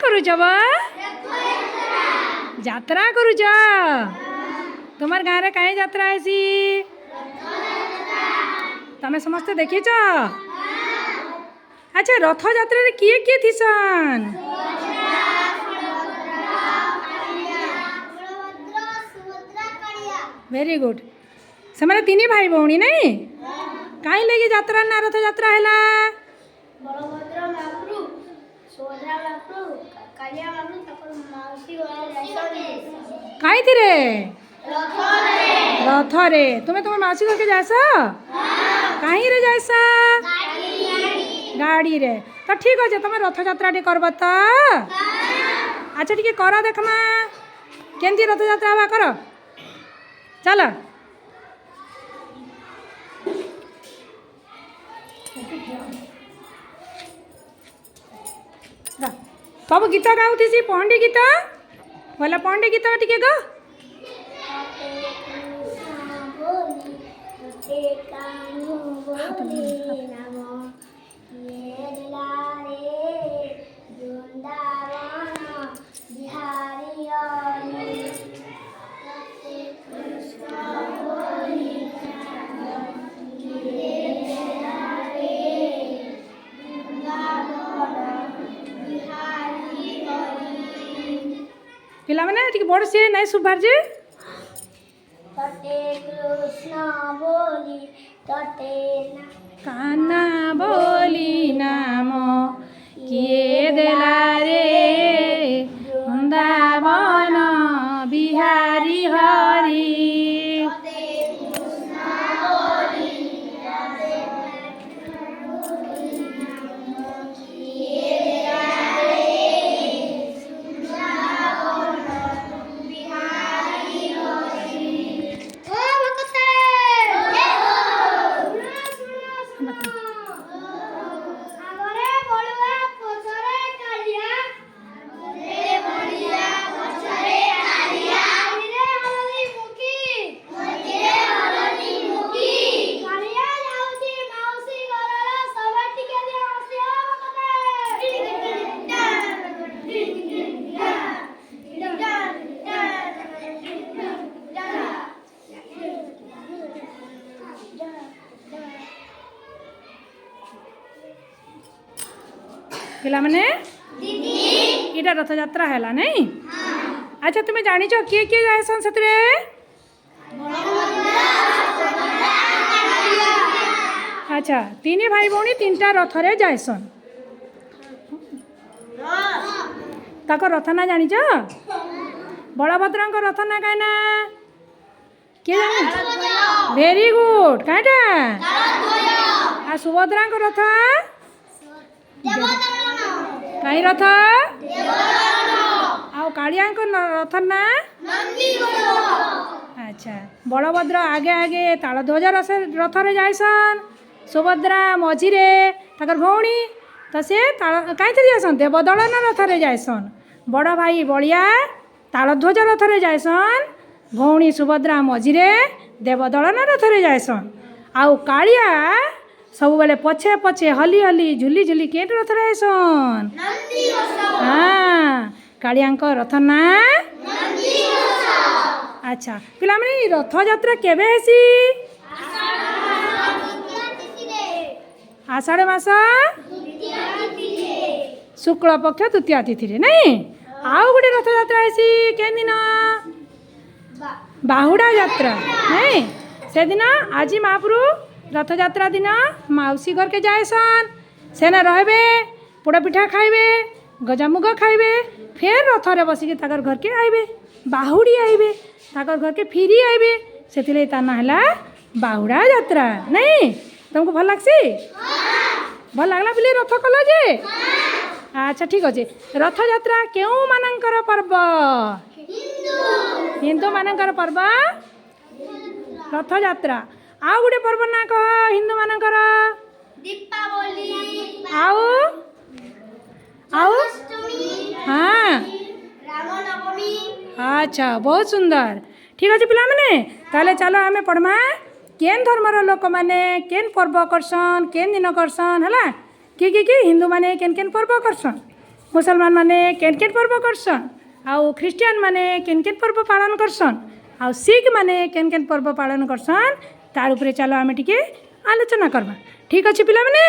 करुच बा यात्रा करुच तुमार गाँव रे कहीं यात्रा आसी तमें समस्ते देखीच। अच्छा रथ यात्रा रे किए किए थीसन? वेरी गुड से माने तीन भाई भौणी नहीं कहीं लगी यात्रा ना रथ यात्रा है कहीं थी रे रथ रे तुम्हें तुम मासी घर के जास कहीं रे जास गाड़ी रे तो ठीक अच्छे तुम रथ यात्रा टी करब तो अच्छा टी कर देखमा केमती रथ यात्रा हवा कर चल सब गीत गाँथी पहंडी गीत बोला पहंडी गीत टी गा पिला मैंने टिके बड़ सी नहीं सुभार जे कृष्ण बोली कान्हा बोली नाम किए देला रे वृंदावन बिहारी हरि पिला मैंने इटा रथ यात्रा है नहीं अच्छा तुम्हें जानी किए किए जाएसन से अच्छा तीन भाई भौणी तीन टा रथ रे जाएसन ताको रथ ना जानी बलभद्र रथ ना कहीं किए जानी वेरी गुड कईटा आ सुभद्रा रथ कहीं रथ आउ कालिया रथ ना अच्छा बलभद्र आगे आगे तालध्वज रथ रे जाइसन सुभद्रा मझीरे ताकर भौणी तो से कहीं जासन देवदलन रथ रे जाइसन बड़ भाई बलिया तालध्वज रथ रे जाइसन भौणी सुभद्रा मझीरे देवदलन रथ रे जाइसन आउ कालिया सब बेले पछे पछे हली हली झुली झुली केट रथ रहसन हाँ कालिया रथ ना अच्छा पिला माने रथ यात्रा केबे हेसी आषाढ़ मास शुक्ल पक्ष तृतीया तिथि रे नहीं आउ गोटे रथ यात्रा हेसी के दिन बाहुड़ा यात्रा नहीं से दिन आज महाप्रभु रथ यात्रा दिन मौसी घर के जाएसन सेना रहबे पोड़ पिठा खाइबे गजामुग खाइबे फिर रथ रे बसिके ताकर घर के आइबे बाहुड़ी आइबे ताकर घर के फिरी आइबे से ता ना है बाहुड़ा यात्रा नहीं तुमको भल लगसी भल लगला बोले रथ कल जे अच्छा ठीक अच्छे रथ यात्रा केउ मानकर पर्व हिंदू मानकर पर्व रथ यात्रा आउ गोटे पर्व ना कह हिंदू मानकर दीपावली आउ आउ हाँ रामनवमी अच्छा बहुत सुंदर ठीक अच्छे पिला माने ताले चलो आमे पढ़मा केन धर्मर लोक माने केन पर्व करसन केन दिन करसन हला कि हिंदू माने केन केन पर्व करसन मुसलमान माने केन केन पर्व करसन आउ ख्रीस्टियान माने केन केन पर्व पालन करसन आउ सिख माने केन केन पर्व पालन करसन तार उपरे चलो आमे टिके आलोचना करबा। ठीक अछि पिला माने।